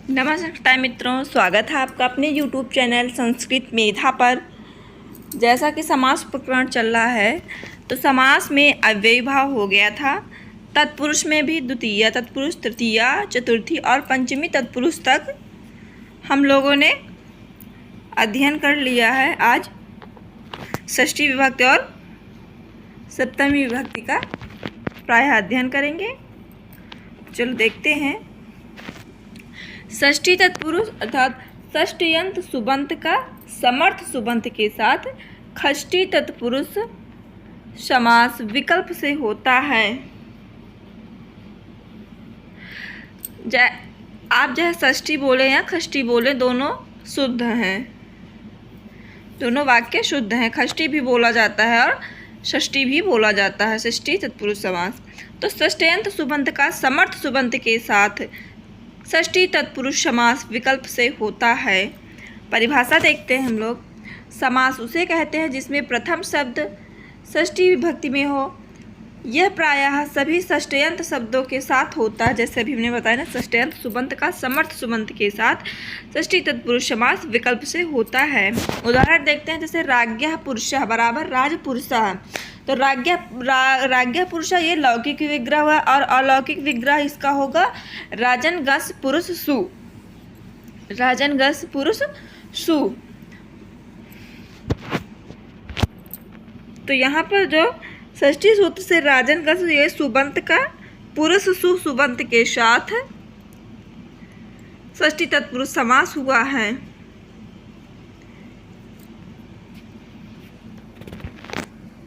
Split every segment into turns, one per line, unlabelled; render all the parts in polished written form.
नमस्कार मित्रों, स्वागत है आपका अपने YouTube चैनल संस्कृत मेधा पर। जैसा कि समास प्रकरण चल रहा है तो समास में अव्ययी भाव हो गया था। तत्पुरुष में भी द्वितीय तत्पुरुष, तृतीया, चतुर्थी और पंचमी तत्पुरुष तक हम लोगों ने अध्ययन कर लिया है। आज षष्ठी विभक्ति और सप्तमी विभक्ति का प्रायः अध्ययन करेंगे। चलो देखते हैं। षष्ठी तत्पुरुष अर्थात षष्ठ्यंत सुबंत का समर्थ सुबंत के साथ षष्ठी तत्पुरुष समास विकल्प से होता है। आप चाहे षष्ठी बोले या षष्ठी बोले, दोनों शुद्ध हैं, दोनों वाक्य शुद्ध हैं। षष्ठी भी बोला जाता है और षष्ठी भी बोला जाता है, षष्ठी तत्पुरुष समास। तो षष्ठ्यंत सुबंत का समर्थ सुबंत के साथ षष्ठी तत्पुरुष समास विकल्प से होता है। परिभाषा देखते हैं हम लोग। समास उसे कहते हैं जिसमें प्रथम शब्द षष्ठी विभक्ति में हो। यह प्रायः सभी षष्ठ्यंत शब्दों के साथ होता है, जैसे अभी हमने बताया ना, षष्ठ्यंत सुबंत का समर्थ सुबंत के साथ षष्ठी तत्पुरुष समास विकल्प से होता है। उदाहरण देखते हैं, जैसे राज्ञः पुरुषः बराबर राजपुरुषः। तो राज्ञः पुरुषः ये लौकिक विग्रह हुआ और अलौकिक विग्रह इसका होगा राजनगस पुरुष सु। राजनगस पुरुष सु। तो यहाँ पर जो षष्ठी सूत्र से राजनगस ये सुबंत का पुरुष सु सुबंत के साथ षष्ठी तत्पुरुष समास हुआ है।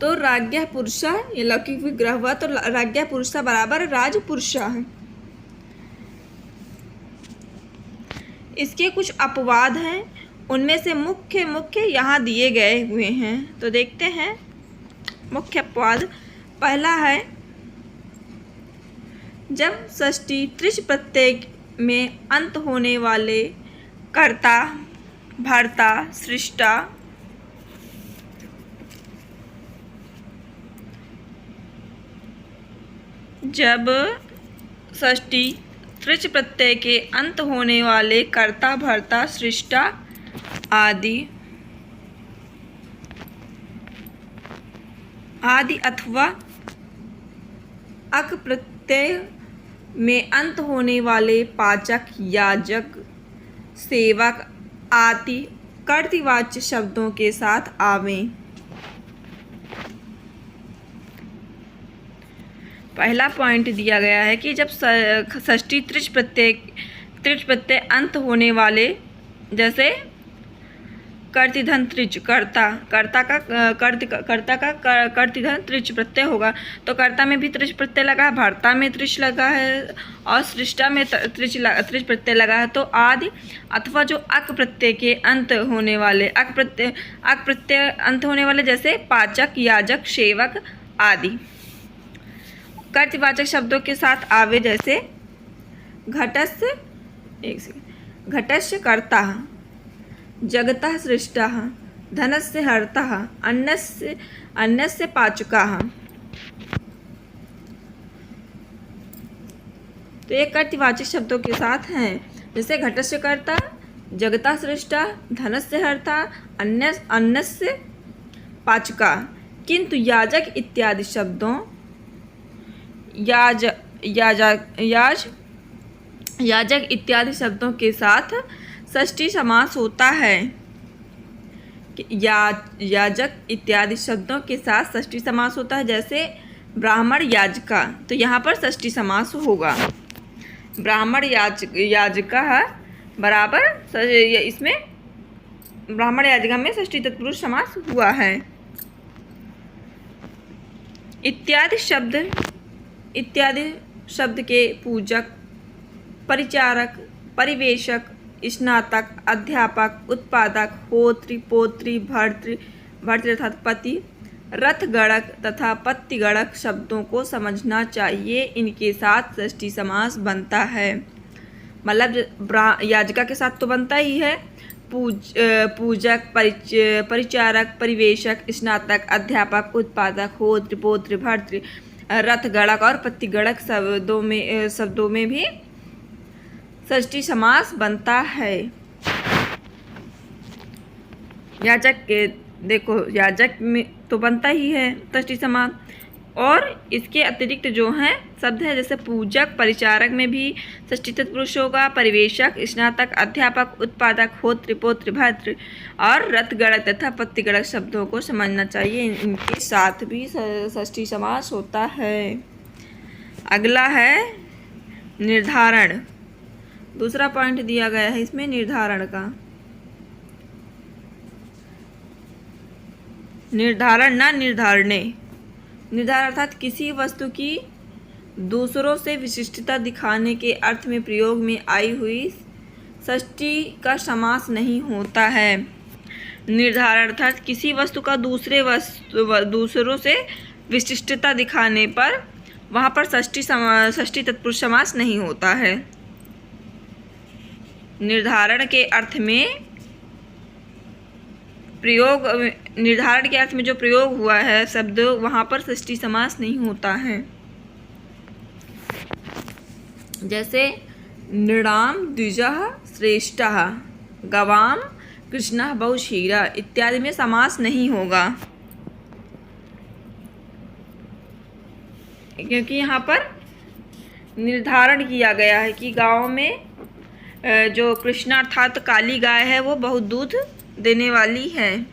तो राज्ञः पुरुषः ये लौकिक विग्रह हुआ, तो राज्ञः पुरुषः बराबर राजपुरुषः। इसके कुछ अपवाद हैं, उनमें से मुख्य यहाँ दिए गए हुए हैं। तो देखते हैं मुख्य अपवाद। पहला है, जब षष्ठी त्रिच प्रत्यय में अंत होने वाले कर्ता, भर्ता, सृष्टा, जब षष्ठी त्रिच प्रत्यय के अंत होने वाले कर्ता, भर्ता, सृष्टा आदि अथवा अक प्रत्यय में अंत होने वाले पाचक, याजक, सेवक आदि कर्तृवाच्य शब्दों के साथ आवें। पहला पॉइंट दिया गया है कि जब षष्ठी त्रिच प्रत्यय अंत होने वाले, जैसे कर्तृधन त्रिच, कर्ता का कर्तृधन त्रिच प्रत्यय होगा, तो कर्ता में भी त्रिच प्रत्यय लगा है, भर्ता में त्रिच लगा है और सृष्टा में त्रिच प्रत्यय लगा है। तो आदि अथवा जो अक प्रत्यय के अंत होने वाले, अक प्रत्यय अंत होने वाले, जैसे पाचक, याजक, सेवक आदि कर्तृवाचक शब्दों के साथ आवे, जैसे घटस्य, घटस्य कर्ता, जगतः सृष्टः, धनस्य हर्तः, अन्नस्य पाचकः। तो ये कर्तृवाचक शब्दों के साथ हैं, जैसे घटस्य कर्ता, जगतः सृष्टा, धनस्य हर्ता, अन्नस्य पाचका। किंतु याजक इत्यादि शब्दों, याजक इत्यादि शब्दों के साथ षष्ठी समास होता है। याजक इत्यादि शब्दों के साथ षष्ठी समास होता है, जैसे ब्राह्मण, याजका। तो यहाँ पर षष्ठी समास होगा। ब्राह्मण, याजका बराबर, इसमें ब्राह्मण याजका में षष्ठी तत्पुरुष समास हुआ है। इत्यादि शब्द के पूजक, परिचारक, परिवेशक, स्नातक, अध्यापक, उत्पादक, होत्री, पोत्री, भर्तृ अर्थात पति, रथगणक तथा पत्तिगणक शब्दों को समझना चाहिए। इनके साथ षष्ठी समास बनता है। मतलब याजिका के साथ तो बनता ही है। पूजक, परिचारक, परिवेशक, स्नातक, अध्यापक, उत्पादक, होत्र, पोत्र, भर्तृ, रथ गणक और पत्तिगणक शब्दों में भी षष्ठी समास बनता है। याजक के देखो, याजक में तो बनता ही है षष्ठी समास, और इसके अतिरिक्त जो हैं शब्द हैं जैसे पूजक, परिचारक में भी षष्ठी तत्पुरुष होगा, परिवेशक, स्नातक, अध्यापक, उत्पादक, होत्र, पौत्र, भद्र और रथगणक तथा पत्तिगणक शब्दों को समझना चाहिए। इनके साथ भी षष्ठी समास होता है। अगला है निर्धारण। दूसरा पॉइंट दिया गया है इसमें निर्धारण का। निर्धारण ना निर्धारणे। निर्धारण अर्थात किसी वस्तु की दूसरों से विशिष्टता दिखाने के अर्थ में प्रयोग में आई हुई षष्ठी का समास नहीं होता है। निर्धारण अर्थात किसी वस्तु का दूसरों से विशिष्टता दिखाने पर वहाँ पर षष्ठी तत्पुरुष समास नहीं होता है। निर्धारण के अर्थ में प्रयोग, निर्धारण के अर्थ में जो प्रयोग हुआ है शब्द, वहाँ पर षष्ठी समास नहीं होता है। जैसे नृणाम द्विजः श्रेष्ठः, गवाम कृष्णः बहुशीरा इत्यादि में समास नहीं होगा, क्योंकि यहाँ पर निर्धारण किया गया है कि गांव में जो कृष्णा अर्थात काली गाय है वो बहुत दूध देने वाली है।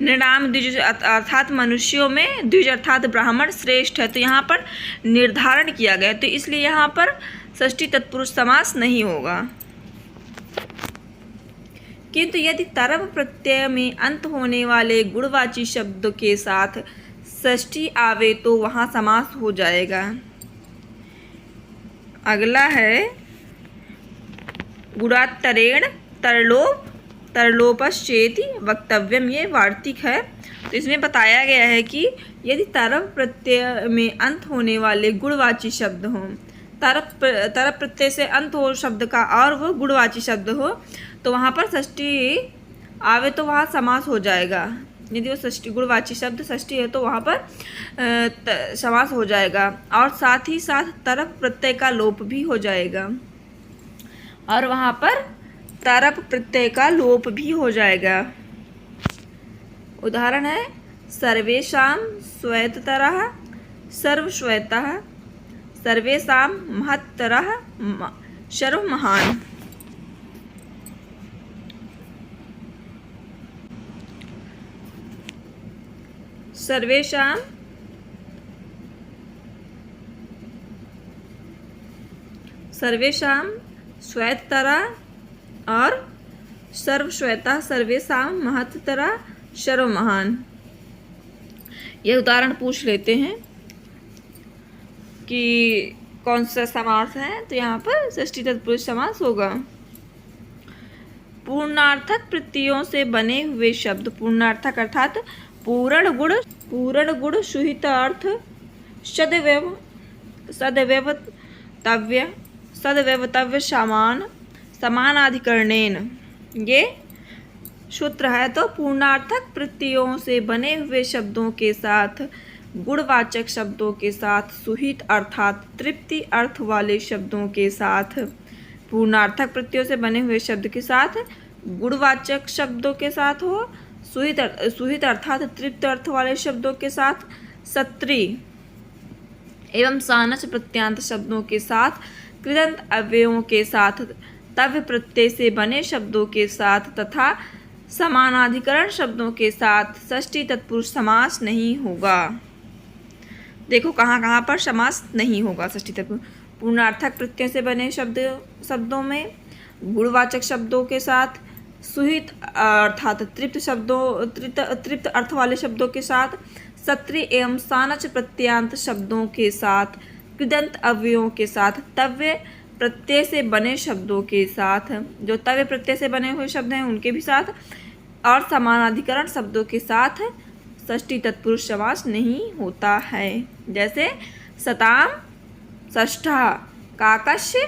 नृणाम द्विज अर्थात मनुष्यों में द्विज अर्थात ब्राह्मण श्रेष्ठ है, तो यहाँ पर निर्धारण किया गया, तो इसलिए यहाँ पर षष्ठी तत्पुरुष समास नहीं होगा। किंतु यदि तरव प्रत्यय में अंत होने वाले गुणवाची शब्द के साथ षष्ठी आवे तो वहाँ समास हो जाएगा। अगला है गुणात्तरेण तरलोपश्चेति वक्तव्यम। ये वार्तिक है, तो इसमें बताया गया है कि यदि तरव प्रत्यय में अंत होने वाले गुणवाची शब्द हों, तरव प्रत्यय से अंत हो शब्द का और वो गुणवाची शब्द हो, तो वहाँ पर षष्ठी आवे तो वहाँ समास हो जाएगा। यदि वो षष्ठी गुणवाची शब्द षष्ठी है तो वहाँ पर समास हो जाएगा, और साथ ही साथ तरफ प्रत्यय का लोप भी हो जाएगा, और वहाँ पर तरफ प्रत्यय का लोप भी हो जाएगा। उदाहरण है सर्वेषां श्वेततरः सर्वश्वेतः, सर्वेषां महत्तरः सर्वमहान्। सर्वेषां श्वेततरः और सर्वश्वेता, सर्वेषां महत्तरः सर्वमहान्। यह उदाहरण पूछ लेते हैं कि कौन सा समास है, तो यहाँ पर षष्ठी तत्पुरुष समास होगा। पूर्णार्थक प्रत्ययों से बने हुए शब्द, पूर्णार्थक अर्थात पूर्ण गुण सुहितार्थ सदव्यवतव्य समानाधिकरणेन, ये सूत्र है। तो पूर्णार्थक प्रत्ययों से बने हुए शब्दों के साथ गुणवाचक शब्दों के साथ सुहित अर्थात तृप्ति अर्थ वाले शब्दों के साथ, पूर्णार्थक प्रत्ययों से बने हुए शब्द के साथ गुणवाचक शब्दों के साथ हो, सुहित अर्थात तृप्त अर्थ वाले शब्दों के साथ सत्री एवं सानच प्रत्यांत शब्दों के साथ, कृदंत अव्ययों के साथ, तव्य प्रत्यय से बने शब्दों के साथ तथा समानाधिकरण शब्दों के साथ षष्ठी तत्पुरुष समास नहीं होगा। देखो कहाँ कहाँ पर समास नहीं होगा षष्ठी तत्पुरुष। पूर्णार्थक प्रत्यय से बने शब्दों में, गुणवाचक शब्दों के साथ, सुहित अर्थात तृप्त अर्थ वाले शब्दों के साथ, सत्री एवं सानच प्रत्यांत शब्दों के साथ, कृदंत अव्ययों के साथ, तव्य प्रत्यय से बने शब्दों के साथ, जो तव्य प्रत्यय से बने हुए शब्द हैं उनके भी साथ, और समानाधिकरण शब्दों के साथ षष्ठी तत्पुरुष समास नहीं होता है। जैसे सताम षष्ठः, काकस्य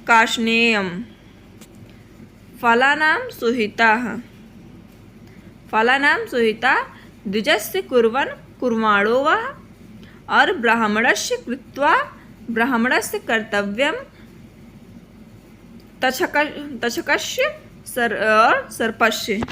काष्णेयम्, फलानां सुहिता द्विजस्य कुर्वन् कुर्वाणो वः, और ब्राह्मणस्य कृत्वा ब्राह्मणस्य कर्तव्यम, तक्षकस्य और सर्पस्य।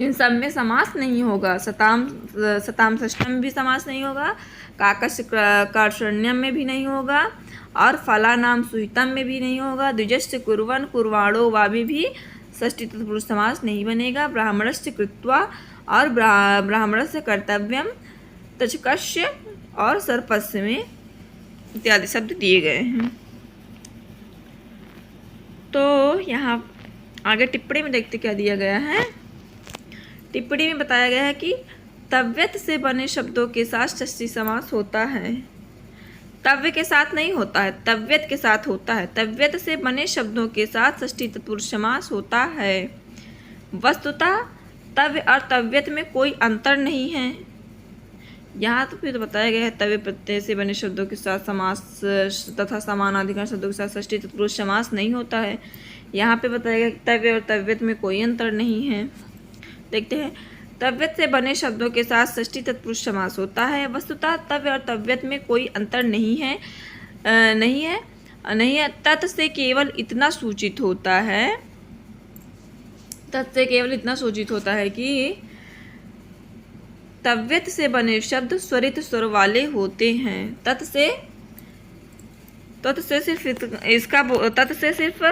इन सब में समास नहीं होगा। सताम षष्ठम में भी समास नहीं होगा, काकस्य कार्षण्यम में भी नहीं होगा, और फलानाम सुहितम में भी नहीं होगा। द्विजस्य कुर्वन् कुर्वाणो वाभि भी षष्ठी तत्पुरुष समास नहीं बनेगा। ब्राह्मणस्य कृत्वा और ब्राह्मणस्य कर्तव्यम, तक्षकस्य और सर्पस्य में इत्यादि शब्द दिए गए हैं। तो यहाँ आगे टिप्पणी में देखते क्या दिया गया है। टिप्पणी में बताया गया है कि तव्यत से बने शब्दों के साथ षष्ठी समास होता है। तव्य के साथ नहीं होता है, तव्यत के साथ होता है। तव्यत से बने शब्दों के साथ षष्ठी तत्पुरुष समास होता है। वस्तुतः तव्य और तव्यत में कोई अंतर नहीं है। यहाँ तो फिर बताया गया है तव्य प्रत्यय से बने शब्दों के साथ समास तथा समानाधिकरण शब्दों के साथ षष्ठी तत्पुरुष समास नहीं होता है। यहाँ पे बताया गया कि तव्य और तव्यत में कोई अंतर नहीं है। देखते हैं, तव्यत से बने शब्दों के साथ षष्ठी तत्पुरुष समास होता है। वस्तुतः तव्य और तव्यत में कोई अंतर नहीं है। तत् से केवल इतना सूचित होता है कि तव्यत से बने शब्द स्वरित स्वर वाले होते हैं। तत् से सिर्फ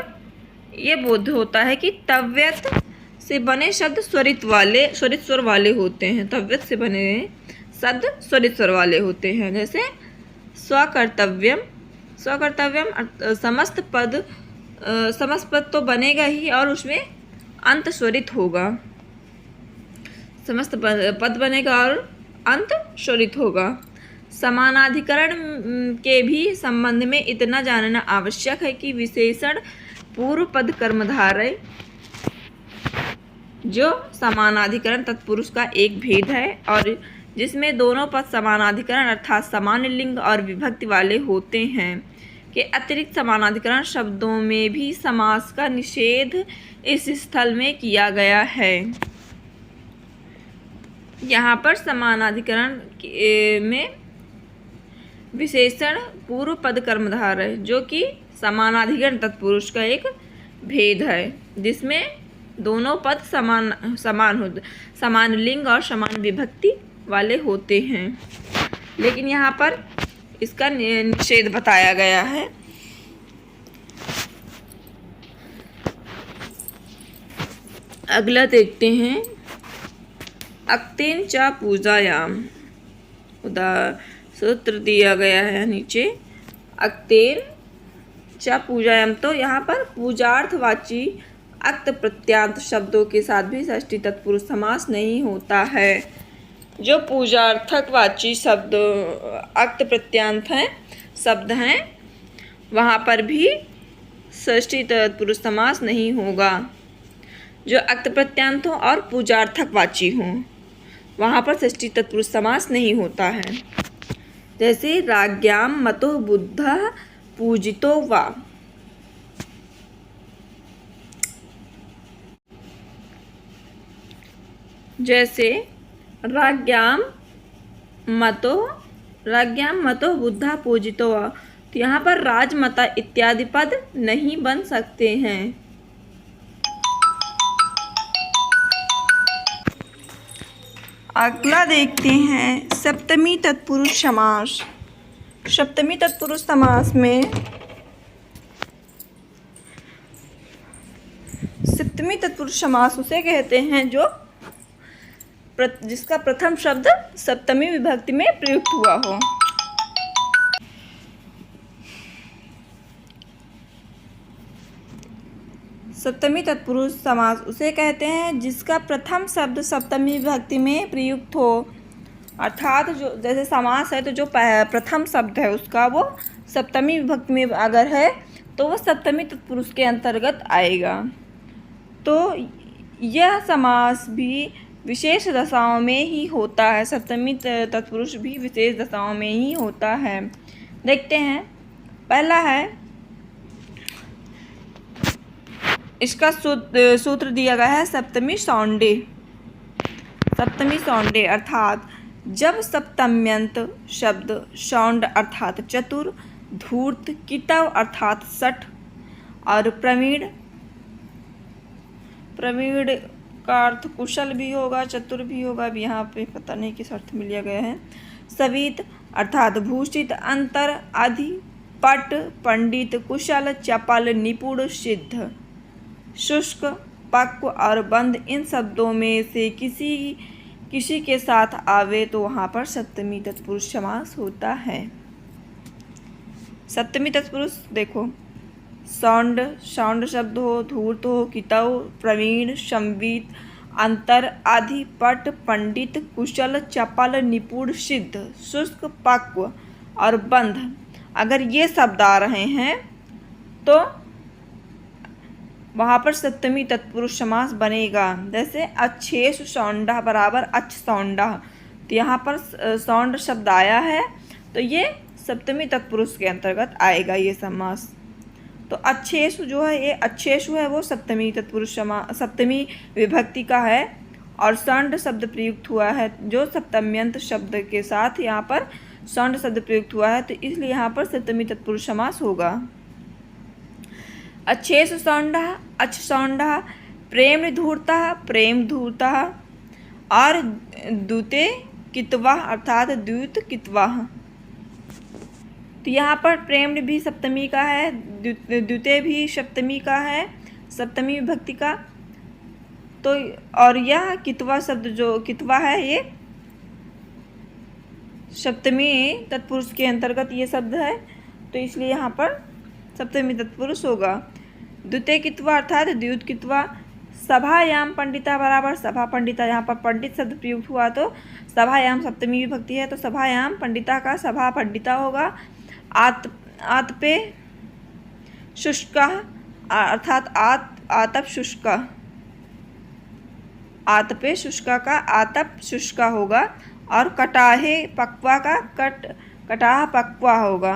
ये बोध होता है कि तव्यत से बने शब्द स्वरित स्वर वाले होते हैं। तव्यत से बने शब्द स्वरित स्वर वाले होते हैं। जैसे स्वकर्तव्यम समस्त पद तो बनेगा ही और उसमें अंत स्वरित होगा। समस्त पद बनेगा और अंत स्वरित होगा। समानाधिकरण के भी संबंध में इतना जानना आवश्यक है कि विशेषण पूर्व पद कर्मधारय जो समानाधिकरण तत्पुरुष का एक भेद है और जिसमें दोनों पद समानाधिकरण अर्थात समान लिंग और विभक्ति वाले होते हैं के अतिरिक्त समानाधिकरण शब्दों में भी समास का निषेध इस स्थल में किया गया है। यहाँ पर समानाधिकरण में विशेषण पूर्व पद कर्मधार है जो कि समानाधिकरण तत्पुरुष का एक भेद है जिसमें दोनों पद समान लिंग और समान विभक्ति वाले होते हैं, लेकिन यहाँ पर इसका निषेध बताया गया है। अगला देखते हैं, अक्तेन च पूजायाम सूत्र दिया गया है नीचे। अक्तेन च पूजायाम, तो यहाँ पर पूजार्थवाची अक्त प्रत्यांत शब्दों के साथ भी षष्ठी तत्पुरुष समास नहीं होता है। जो पूजार्थक वाची शब्द अक्त प्रत्यांत हैं शब्द हैं वहाँ पर भी षष्ठी तत्पुरुष समास नहीं होगा। जो अक्त प्रत्यांत हो और पूजार्थक वाची हों वहाँ पर षष्ठी तत्पुरुष समास नहीं होता है। जैसे राज्ञाम मतो बुद्धः पूजितो वा, जैसे राज्ञाम मतो बुद्धा पूजितो वा, तो यहाँ पर राजमता इत्यादि पद नहीं बन सकते हैं। अगला देखते हैं सप्तमी तत्पुरुष समास। सप्तमी तत्पुरुष समास में सप्तमी तत्पुरुष समास उसे कहते हैं जो जिसका प्रथम शब्द सप्तमी विभक्ति में प्रयुक्त हुआ हो। सप्तमी तत्पुरुष समास उसे कहते हैं जिसका प्रथम शब्द सप्तमी विभक्ति में प्रयुक्त हो, अर्थात जो जैसे समास है तो जो प्रथम शब्द है उसका वो सप्तमी विभक्ति में अगर है तो वो सप्तमी तत्पुरुष के अंतर्गत आएगा। तो यह समास भी विशेष दशाओं में ही होता है। सप्तमी तत्पुरुष भी विशेष दशाओं में ही होता है। देखते हैं, पहला है, इसका सूत्र दिया गया है सप्तमी सौंडे। सप्तमी सौंडे अर्थात जब सप्तम्यंत शब्द शौंड अर्थात चतुर, धूर्त, किटव अर्थात सठ और प्रवीण, प्रवीण का अर्थ कुशल भी होगा, चतुर भी होगा, अब यहाँ पे पता नहीं किस अर्थ में लिया गया है, सवित अर्थात भूषित, अंतर, आदि, पट, पंडित, कुशल, चपल, निपुण, सिद्ध, शुष्क, पक्व और बंद इन शब्दों में से किसी के साथ आवे तो वहाँ पर सप्तमी तत्पुरुष समास होता है। सप्तमी तत्पुरुष देखो, सौंड, शौंड शब्द हो, धूर्त हो, कितव, प्रवीण, संवित, अंतर, आदि, पट, पंडित, कुशल, चपल, निपुण, सिद्ध, शुष्क, पक्व और बंध, अगर ये शब्द आ रहे हैं तो वहाँ पर सप्तमी तत्पुरुष समास बनेगा। जैसे अच्छेश सौंडा बराबर अच्छ सौंडा, तो यहाँ पर सौंड शब्द आया है तो ये सप्तमी तत्पुरुष के अंतर्गत आएगा ये समास। तो अच्छेश जो है, ये अच्छेश है वो सप्तमी तत्पुरुष समास, सप्तमी विभक्ति का है और सौंड शब्द प्रयुक्त हुआ है जो सप्तम्यंत शब्द के साथ यहाँ पर सौंड शब्द प्रयुक्त हुआ है, तो इसलिए यहाँ पर सप्तमी तत्पुरुष समास होगा। अच्छेश सौंडा, अच्छ सौंडा, प्रेम धूर्ता, प्रेम धूर्ता और द्यूते कितवा अर्थात द्यूत कितवा, तो यहाँ पर प्रेम भी सप्तमी का है, द्यूते भी सप्तमी का है, सप्तमी विभक्ति का, तो और यह कितवा शब्द जो कितवा है ये सप्तमी तत्पुरुष के अंतर्गत ये शब्द है, तो इसलिए यहाँ पर सप्तमी तत्पुरुष होगा। द्वितीय कितवा अर्थात द्युत कितवा, सभायाम पंडिता बराबर सभा पंडिता, यहाँ पर पंडित शब्द प्रयुक्त हुआ तो सभायाम सप्तमी विभक्ति है तो सभायाम पंडिता का सभा पंडिता होगा। आतपे शुष्का अर्थात आतप शुष्का, आतपे शुष्का का आतप शुष्का होगा और कटाहे पक्वा का कटाह पक्वा होगा।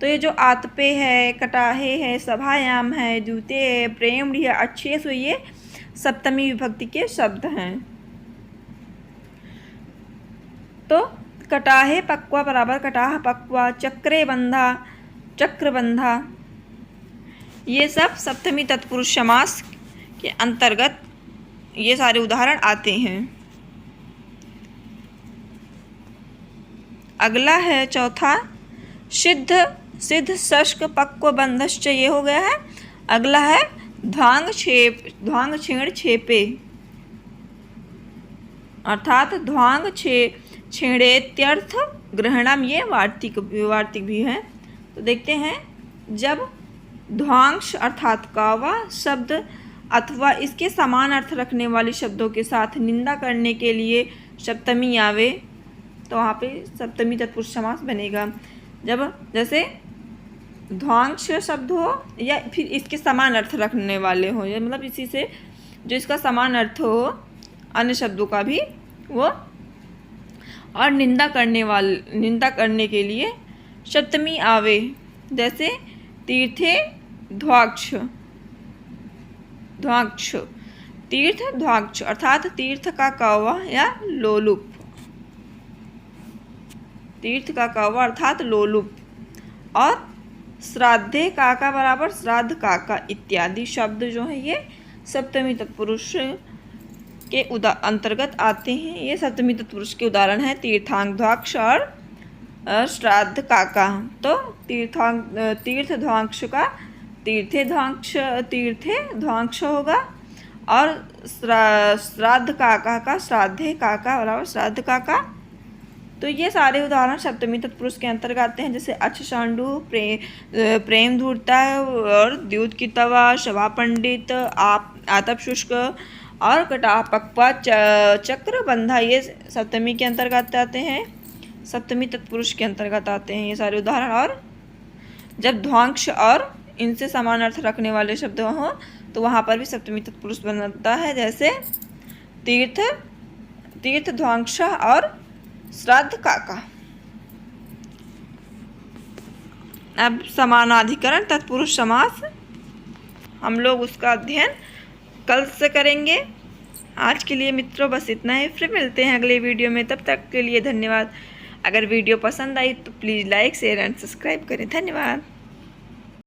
तो ये जो आतपे है, कटाहे है, सभायाम है, जूते है, प्रेम है, अच्छे से ये सप्तमी विभक्ति के शब्द हैं। तो कटाहे पक्वा बराबर कटाह पक्वा, चक्रे बंधा चक्रबंधा, ये सब सप्तमी तत्पुरुष समास के अंतर्गत ये सारे उदाहरण आते हैं। अगला है चौथा सिद्ध, सिद्ध, शष्क, पक्व, बंधश्च, ये हो गया है। अगला है ध्वांग छेड़ छेपे अर्थात ध्वांग छेड़ेत्यर्थ ग्रहणम, ये वार्तिक भी है। तो देखते हैं, जब ध्वांश अर्थात कावा शब्द अथवा इसके समान अर्थ रखने वाले शब्दों के साथ निंदा करने के लिए सप्तमी आवे तो वहाँ पे सप्तमी तत्पुरुष समास बनेगा। जब जैसे ध्वांश शब्द हो या फिर इसके समान अर्थ रखने वाले हो, या मतलब इसी से जो इसका समान अर्थ हो अन्य शब्दों का भी वो, और निंदा करने के लिए सप्तमी आवे। जैसे तीर्थे ध्वाक्ष, तीर्थ ध्वाक्ष अर्थात तीर्थ का कौवा या लोलुप, तीर्थ का कौवा अर्थात लोलुप, और श्राद्धे काका बराबर श्राद्ध काका इत्यादि शब्द जो है ये सप्तमी तत्पुरुष के अंतर्गत आते हैं। ये सप्तमी तत्पुरुष के उदाहरण हैं तीर्थांग ध्वाक्ष और श्राद्ध काका। तो तीर्थ ध्वांक्ष का तीर्थे ध्वांक्ष होगा और श्राद्ध काका का श्राद्धे काका बराबर श्राद्ध काका। तो ये सारे उदाहरण सप्तमी तत्पुरुष के अंतर्गत आते हैं, जैसे अच्छ शांडु, प्रेम धूर्ता और द्युत कितवा, सभा पंडित, आतप शुष्क और कटाह पक्वा, चक्र बंधा, ये सप्तमी के अंतर्गत आते हैं, सप्तमी तत्पुरुष के अंतर्गत आते हैं ये सारे उदाहरण। और जब ध्वांक्ष और इनसे समान अर्थ रखने वाले शब्द हों तो वहाँ पर भी सप्तमी तत्पुरुष बनता है, जैसे तीर्थ ध्वांक्ष और श्राद्ध काका। अब समानाधिकरण तत्पुरुष समास हम लोग उसका अध्ययन कल से करेंगे। आज के लिए मित्रों बस इतना ही, फिर मिलते हैं अगले वीडियो में। तब तक के लिए धन्यवाद। अगर वीडियो पसंद आई तो please like share and subscribe करें। धन्यवाद।